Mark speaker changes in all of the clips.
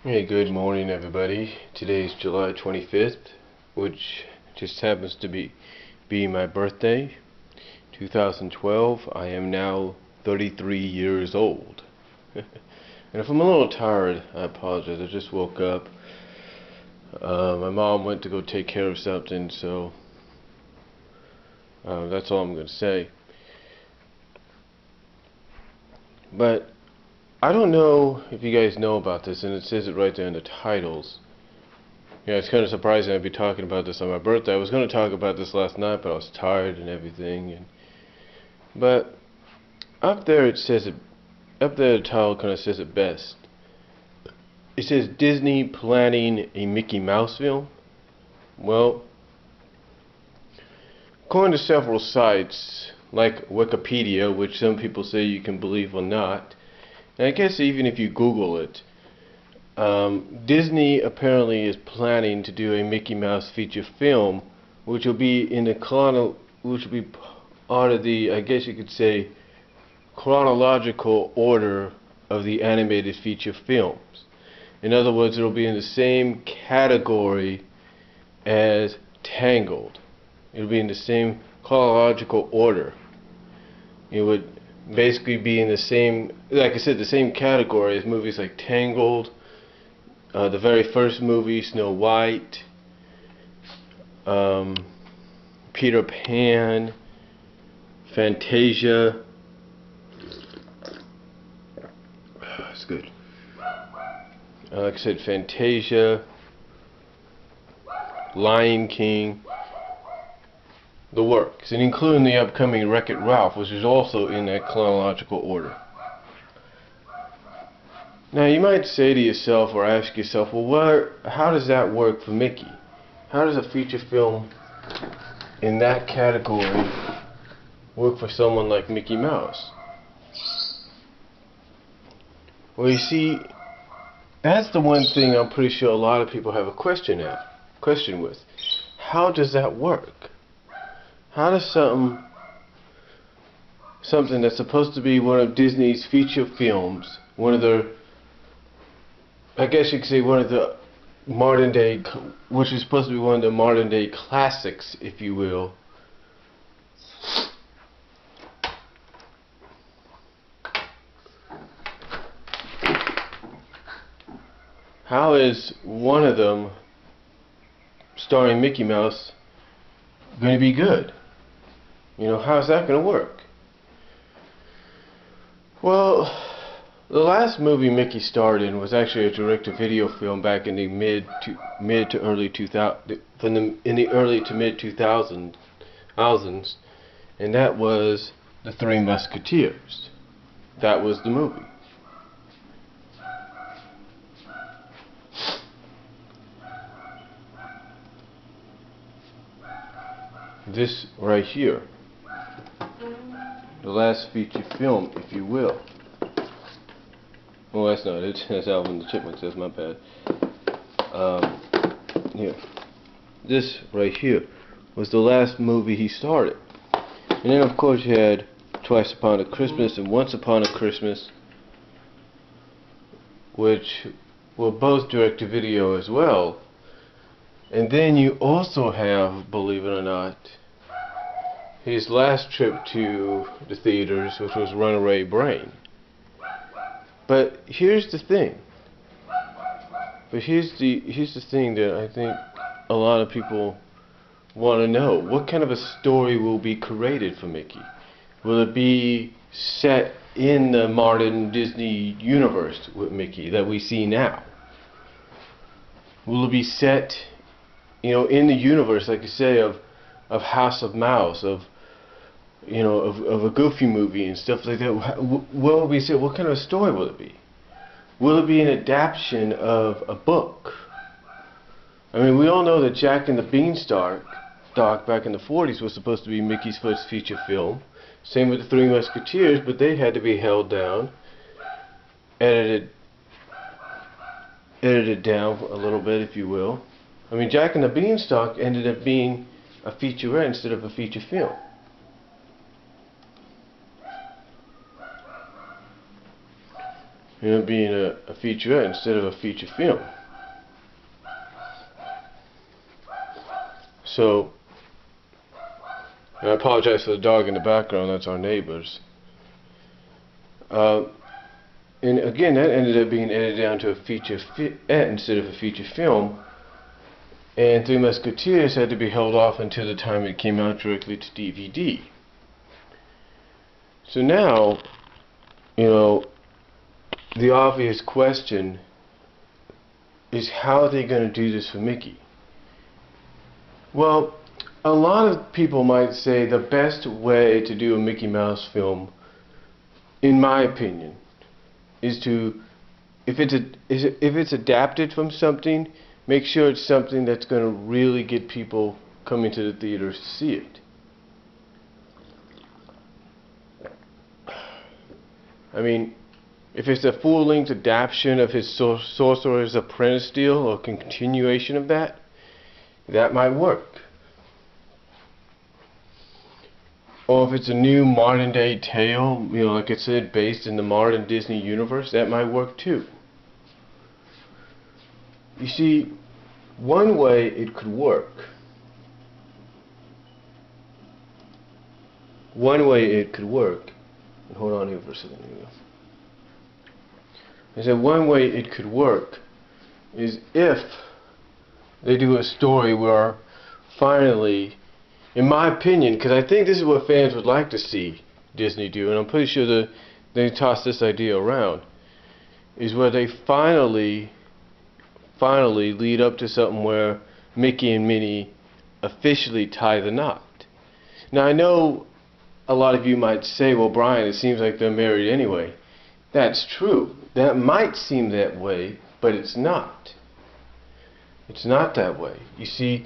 Speaker 1: Hey, good morning everybody. Today is July 25th, which just happens to be my birthday, 2012. I am now 33 years old. And if I'm a little tired, I apologize. I just woke up. My mom went to go take care of something, so that's all I'm going to say. But I don't know if you guys know about this, and it says it right there in the titles. Yeah, it's kind of surprising I'd be talking about this on my birthday. I was going to talk about this last night, but I was tired and everything. But up there it says it. Up there the title kind of says it best. It says Disney planning a Mickey Mouse film. Well, according to several sites like Wikipedia, which some people say you can believe or not, and I guess even if you Google it, Disney apparently is planning to do a Mickey Mouse feature film, which will be which will be part of the, I guess you could say, chronological order of the animated feature films. In other words, it will be in the same category as Tangled. It will be in the same chronological order. It would basically be in the same, like I said, the same category as movies like Tangled, the very first movie, Snow White, Peter Pan, Fantasia. That's good. Like I said, Fantasia, Lion King, the works, and including the upcoming Wreck-It Ralph, which is also in that chronological order. Now you might say to yourself or ask yourself, well, how does that work for Mickey? How does a feature film in that category work for someone like Mickey Mouse? Well, you see, that's the one thing I'm pretty sure a lot of people have a question with. How does that work? How does something that's supposed to be one of Disney's feature films, one of the, I guess you could say one of the modern day, which is supposed to be one of the modern day classics, if you will, how is one of them, starring Mickey Mouse, going to be good? You know, how's that going to work? Well, the last movie Mickey starred in was actually a direct-to-video film back in the early to mid 2000s, and that was The Three Musketeers. That was the movie. This right here, the last feature film, if you will. Well, that's not it. That's Alvin the Chipmunk. That's my bad. Yeah. This right here was the last movie he started. And then, of course, you had Twice Upon a Christmas and Once Upon a Christmas, which were both direct-to-video as well. And then you also have, believe it or not, his last trip to the theaters, which was Runaway Brain. But here's the thing. Here's the thing that I think a lot of people want to know. What kind of a story will be created for Mickey? Will it be set in the modern Disney universe with Mickey that we see now? Will it be set, you know, in the universe, like you say, of House of Mouse, of a Goofy movie and stuff like that? What will we say? What kind of a story will it be? Will it be an adaptation of a book? I mean, we all know that Jack and the Beanstalk back in the 40s was supposed to be Mickey's first feature film. Same with the Three Musketeers, but they had to be held down, edited down a little bit, if you will. I mean, Jack and the Beanstalk ended up being a featurette instead of a feature film. being a featurette instead of a feature film. So, and I apologize for the dog in the background, that's our neighbors. And again, that ended up being edited down to a featurette instead of a feature film. And Three Musketeers had to be held off until the time it came out directly to DVD. So now, the obvious question is, how are they going to do this for Mickey? Well, a lot of people might say the best way to do a Mickey Mouse film, in my opinion, is to, if it's adapted from something, make sure it's something that's going to really get people coming to the theaters to see it. I mean, if it's a full-length adaptation of his Sorcerer's Apprentice deal, or continuation of that, that might work. Or if it's a new modern-day tale, like I said, based in the modern Disney universe, that might work too. You see, one way it could work, hold on here for a second. I said one way it could work is if they do a story where finally, in my opinion, because I think this is what fans would like to see Disney do, and I'm pretty sure that they toss this idea around, is where they finally lead up to something where Mickey and Minnie officially tie the knot. Now, I know a lot of you might say, well, Brian, it seems like they're married anyway. That's true. That might seem that way, but it's not. It's not that way. You see,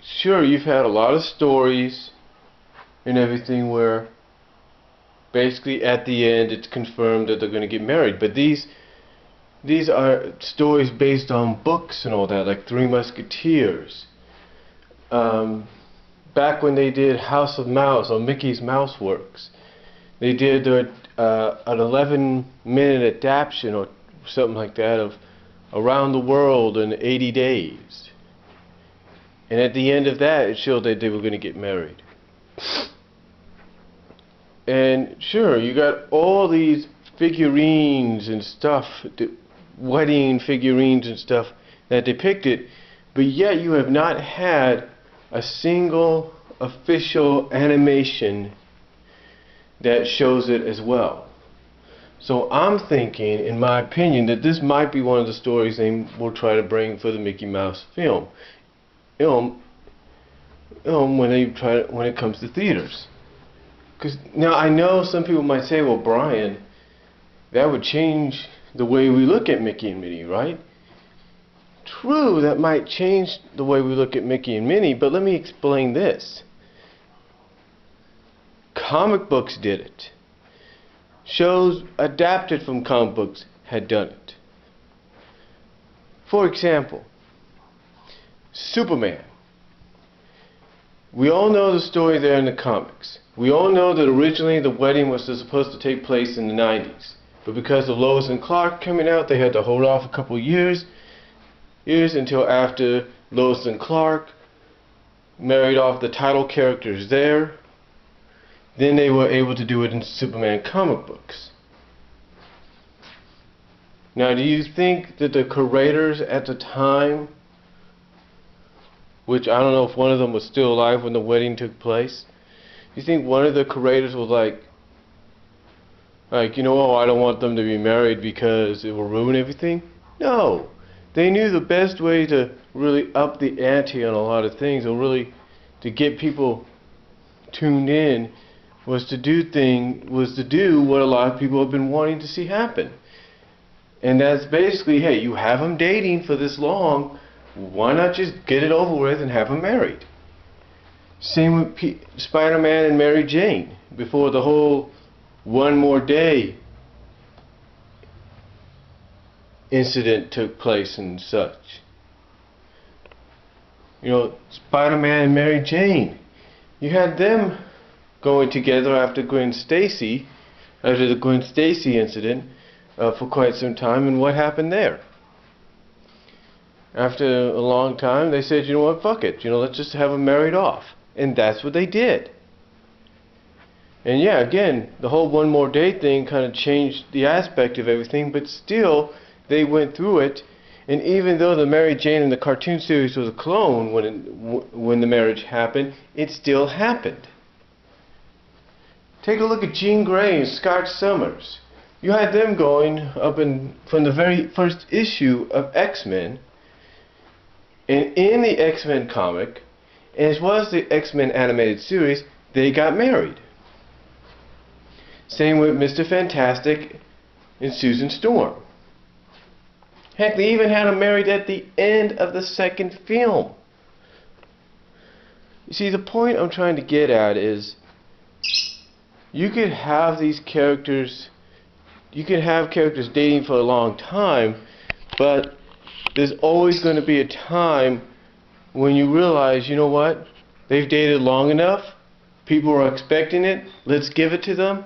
Speaker 1: sure, you've had a lot of stories and everything where basically at the end it's confirmed that they're going to get married, but these are stories based on books and all that, like Three Musketeers. Back when they did House of Mouse on Mickey's Mouse Works, they did an 11-minute adaptation or something like that of Around the World in 80 Days. And at the end of that, it showed that they were going to get married. And sure, you got all these figurines and stuff, wedding figurines and stuff that depict it, but yet you have not had a single official animation that shows it as well. So I'm thinking, in my opinion, that this might be one of the stories they will try to bring for the Mickey Mouse film. When it comes to theaters. Because now I know some people might say, well, Brian, that would change the way we look at Mickey and Minnie, right? True, that might change the way we look at Mickey and Minnie, but let me explain this. Comic books did it. Shows adapted from comic books had done it. For example, Superman. We all know the story there in the comics. We all know that originally the wedding was supposed to take place in the 90s. But because of Lois and Clark coming out, they had to hold off a couple years until after Lois and Clark married off the title characters there. Then they were able to do it in Superman comic books. Now, do you think that the curators at the time, which I don't know if one of them was still alive when the wedding took place, do you think one of the curators was like, oh, I don't want them to be married because it will ruin everything? No. They knew the best way to really up the ante on a lot of things, or really to get people tuned in, was to do what a lot of people have been wanting to see happen. And that's basically, hey, you have them dating for this long, why not just get it over with and have them married? Same with Spider-Man and Mary Jane, before the whole One More Day incident took place and such. Spider-Man and Mary Jane, you had them going together after Gwen Stacy after the Gwen Stacy incident for quite some time, and what happened there? After a long time, they said, you know what, fuck it, let's just have them married off. And that's what they did. And yeah, again, the whole one more day thing kind of changed the aspect of everything, but still, they went through it. And even though the Mary Jane in the cartoon series was a clone when the marriage happened, it still happened. Take a look at Jean Grey and Scott Summers. You had them going from the very first issue of X-Men, and in the X-Men comic, as well as the X-Men animated series, they got married. Same with Mr. Fantastic and Susan Storm. Heck, they even had them married at the end of the second film. You see, the point I'm trying to get at is, you could have these characters, dating for a long time, but there's always going to be a time when you realize, you know what, they've dated long enough, people are expecting it, let's give it to them,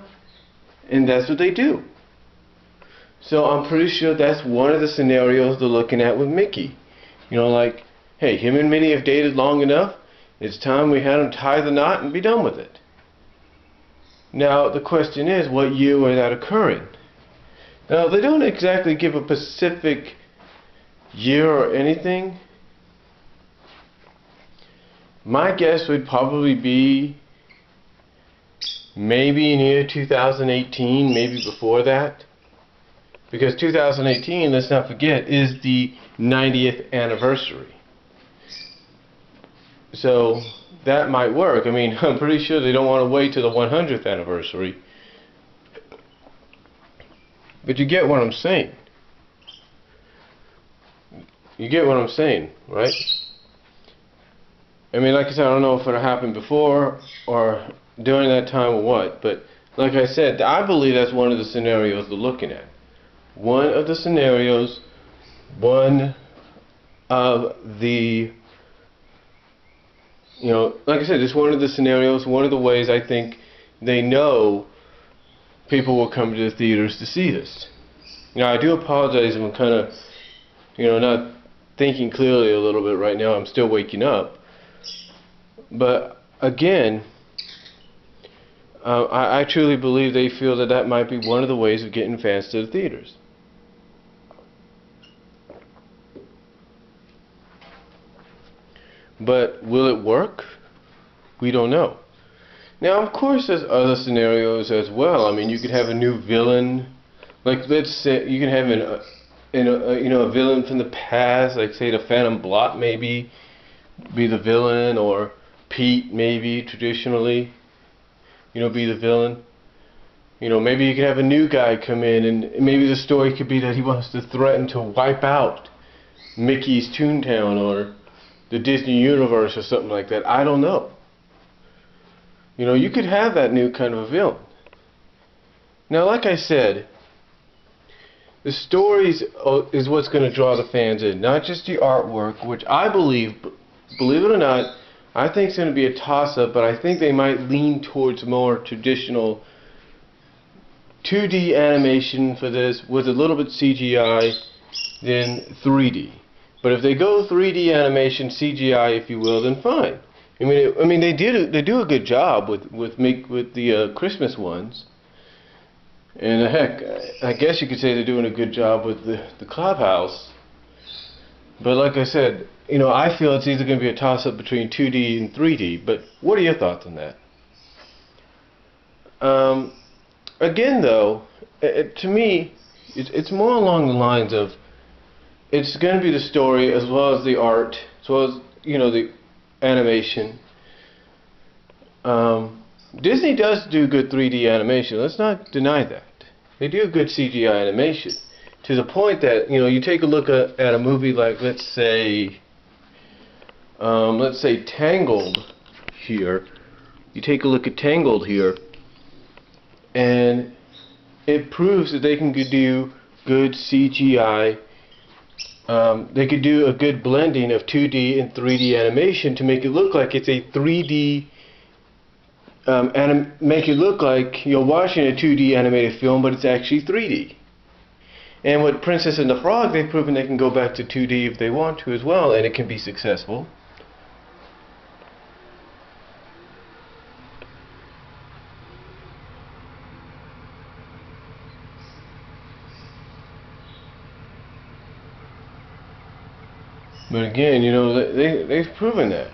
Speaker 1: and that's what they do. So I'm pretty sure that's one of the scenarios they're looking at with Mickey. Like, hey, him and Minnie have dated long enough, it's time we had them tie the knot and be done with it. Now, the question is, what year was that occurring? Now, they don't exactly give a specific year or anything. My guess would probably be maybe in year 2018, maybe before that. Because 2018, let's not forget, is the 90th anniversary. So that might work. I mean, I'm pretty sure they don't want to wait till the 100th anniversary. But you get what I'm saying. You get what I'm saying, right? I mean, like I said, I don't know if it happened before or during that time or what, but like I said, I believe that's one of the scenarios they're looking at. One of the scenarios, one of the, like I said, it's one of the scenarios, one of the ways I think they know people will come to the theaters to see this. I do apologize if I'm kind of, not thinking clearly a little bit right now. I'm still waking up. But again, I truly believe they feel that might be one of the ways of getting fans to the theaters. But will it work? We don't know. Now, of course, there's other scenarios as well. I mean, you could have a new villain. Like, let's say you can have a villain from the past, like say the Phantom Blot maybe be the villain, or Pete maybe traditionally, be the villain. Maybe you could have a new guy come in, and maybe the story could be that he wants to threaten to wipe out Mickey's Toontown or the Disney Universe or something like that. I don't know. You could have that new kind of a villain. Now, like I said, the stories is what's going to draw the fans in, not just the artwork, which I believe it or not, I think it's going to be a toss-up, but I think they might lean towards more traditional 2D animation for this with a little bit CGI than 3D. But if they go 3D animation, CGI, if you will, then fine. I mean, they do a good job with the Christmas ones, and heck, I guess you could say they're doing a good job with the Clubhouse. But like I said, I feel it's either going to be a toss-up between 2D and 3D. But what are your thoughts on that? Again, though, to me, it's more along the lines of it's going to be the story as well as the art, as well as the animation. Disney does do good 3D animation. Let's not deny that. They do good CGI animation to the point that you take a look at a movie like let's say Tangled here. You take a look at Tangled here, and it proves that they can do good CGI. They could do a good blending of 2D and 3D animation to make it look like it's a 3D make it look like you're watching a 2D animated film, but it's actually 3D. And with Princess and the Frog, they've proven they can go back to 2D if they want to as well, and it can be successful. But again, they've proven that.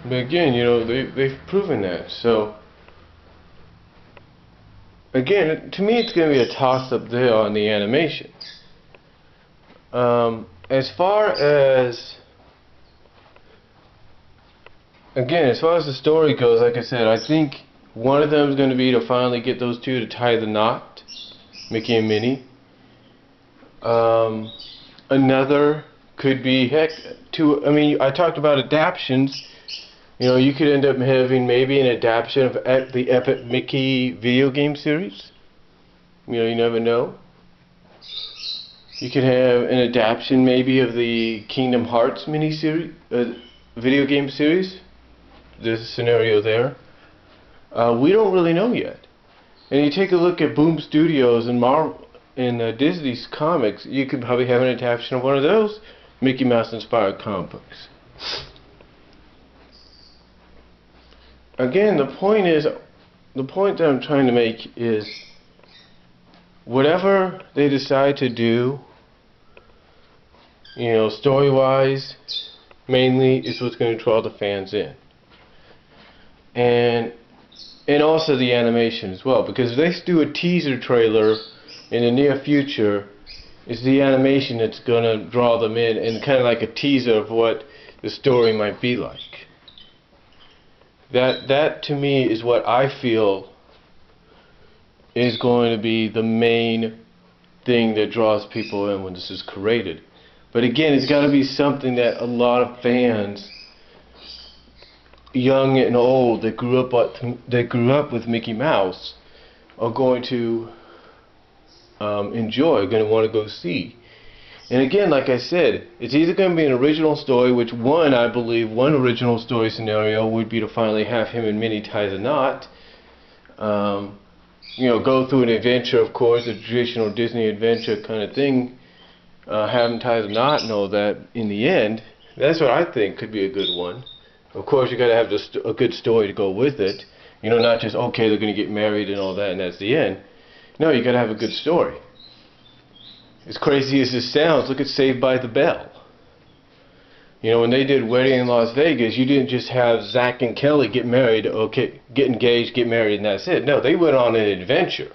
Speaker 1: But again, they've proven that. So, again, to me, it's going to be a toss-up there on the animation. As far as the story goes, like I said, I think one of them is going to be to finally get those two to tie the knot, Mickey and Minnie. Another could be, I talked about adaptions. You could end up having maybe an adaptation of the Epic Mickey video game series. You never know. You could have an adaptation maybe of the Kingdom Hearts miniseries, video game series. There's a scenario there. We don't really know yet. And you take a look at Boom Studios and Disney's comics, you could probably have an adaptation of one of those Mickey Mouse inspired comic books. Again, the point that I'm trying to make is whatever they decide to do, story-wise, mainly is what's going to draw the fans in. And also the animation as well, because if they do a teaser trailer in the near future, it's the animation that's going to draw them in, and kind of like a teaser of what the story might be like. That to me is what I feel is going to be the main thing that draws people in when this is created. But again, it's got to be something that a lot of fans, young and old, that grew up with Mickey Mouse, are going to enjoy, going to want to go see. And again, like I said, it's either going to be an original story, which I believe one original story scenario would be to finally have him and Minnie tie the knot. Go through an adventure, of course, a traditional Disney adventure kind of thing. Have them tie the knot and all that in the end. That's what I think could be a good one. Of course, you got to have a good story to go with it. Not just, okay, they're going to get married and all that, and that's the end. No, you got to have a good story. As crazy as this sounds, look at Saved by the Bell. When they did Wedding in Las Vegas, you didn't just have Zach and Kelly get married, get engaged, get married, and that's it. No, they went on an adventure.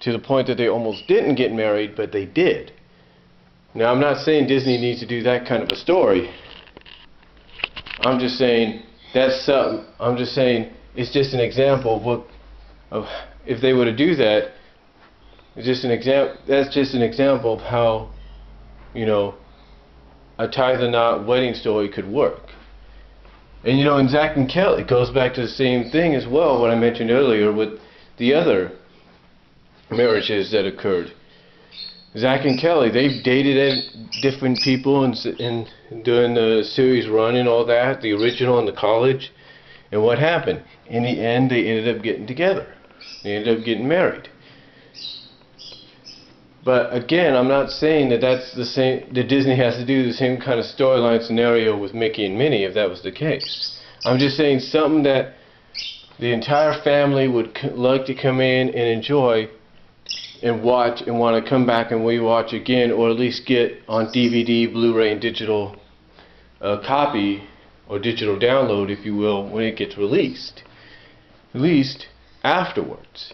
Speaker 1: To the point that they almost didn't get married, but they did. Now, I'm not saying Disney needs to do that kind of a story. I'm just saying it's just an example of if they were to do that. That's just an example of how, a tie the knot wedding story could work. And in Zach and Kelly, it goes back to the same thing as well, what I mentioned earlier with the other marriages that occurred. Zach and Kelly, they've dated different people and during the series run and all that, the original and the college. And what happened? In the end, they ended up getting together. They ended up getting married. But again, I'm not saying that that's the same, that Disney has to do the same kind of storyline scenario with Mickey and Minnie if that was the case. I'm just saying something that the entire family would like to come in and enjoy and watch and want to come back and rewatch again, or at least get on DVD, Blu-ray, and digital copy or digital download, if you will, when it gets released. Released afterwards.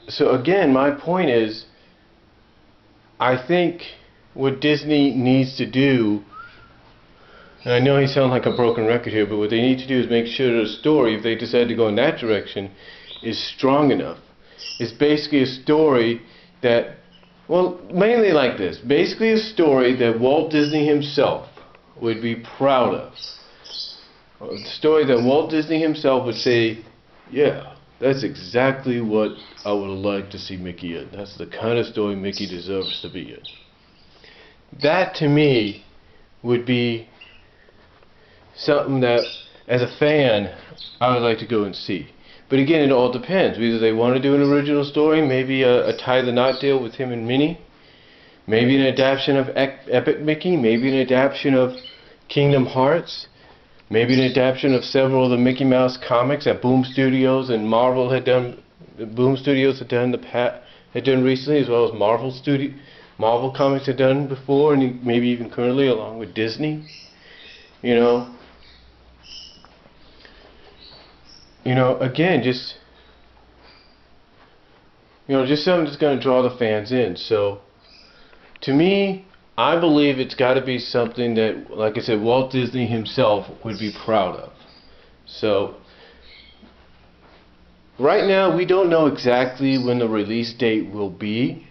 Speaker 1: So again, my point is, I think what Disney needs to do, and I know I sound like a broken record here, but what they need to do is make sure the story, if they decide to go in that direction, is strong enough. It's basically a story that, well, mainly like this. Basically a story that Walt Disney himself would be proud of. A story that Walt Disney himself would say, yeah, that's exactly what I would like to see Mickey in. That's the kind of story Mickey deserves to be in. That to me would be something that, as a fan, I would like to go and see. But again, it all depends. Either they want to do an original story, maybe a tie the knot deal with him and Minnie, maybe an adaptation of Epic Mickey, maybe an adaptation of Kingdom Hearts, maybe an adaptation of several of the Mickey Mouse comics that Boom Studios and Marvel had done. Boom Studios had done recently, as well as Marvel Comics had done before, and maybe even currently, along with Disney. You know, again, just something that's going to draw the fans in. So, to me, I believe it's got to be something that, like I said, Walt Disney himself would be proud of. So, right now, we don't know exactly when the release date will be.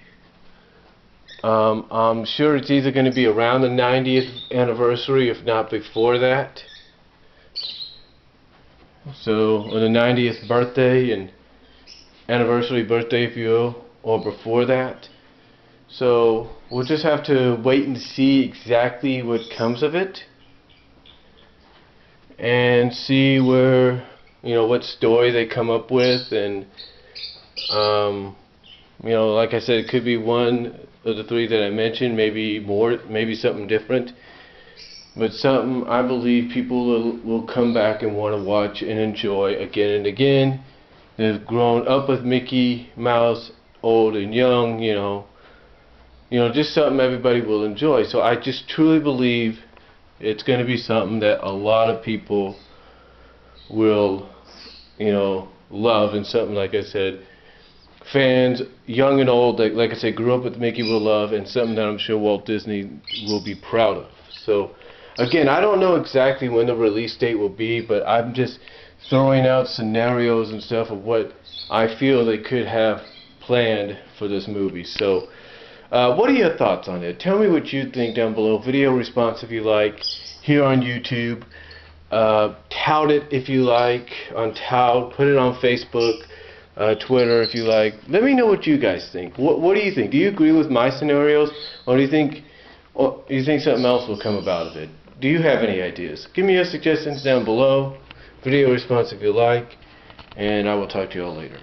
Speaker 1: I'm sure it's either going to be around the 90th anniversary, if not before that. So, or the 90th birthday and anniversary birthday, if you will, or before that. So, we'll just have to wait and see exactly what comes of it, and see where, what story they come up with, and like I said, it could be one of the three that I mentioned, maybe more, maybe something different, but something I believe people will come back and want to watch and enjoy again and again. They've grown up with Mickey Mouse, old and young, just something everybody will enjoy. So I just truly believe it's going to be something that a lot of people will, love, and something, like I said, fans, young and old, like I said, grew up with Mickey, will love, and something that I'm sure Walt Disney will be proud of. So, again, I don't know exactly when the release date will be, but I'm just throwing out scenarios and stuff of what I feel they could have planned for this movie. So, what are your thoughts on it? Tell me what you think down below. Video response if you like, here on YouTube. Tout it if you like, on Tout. Put it on Facebook. Twitter if you like. Let me know what you guys think. What do you think? Do you agree with my scenarios, or do you think something else will come about of it? Do you have any ideas? Give me your suggestions down below. Video response if you like, and I will talk to you all later.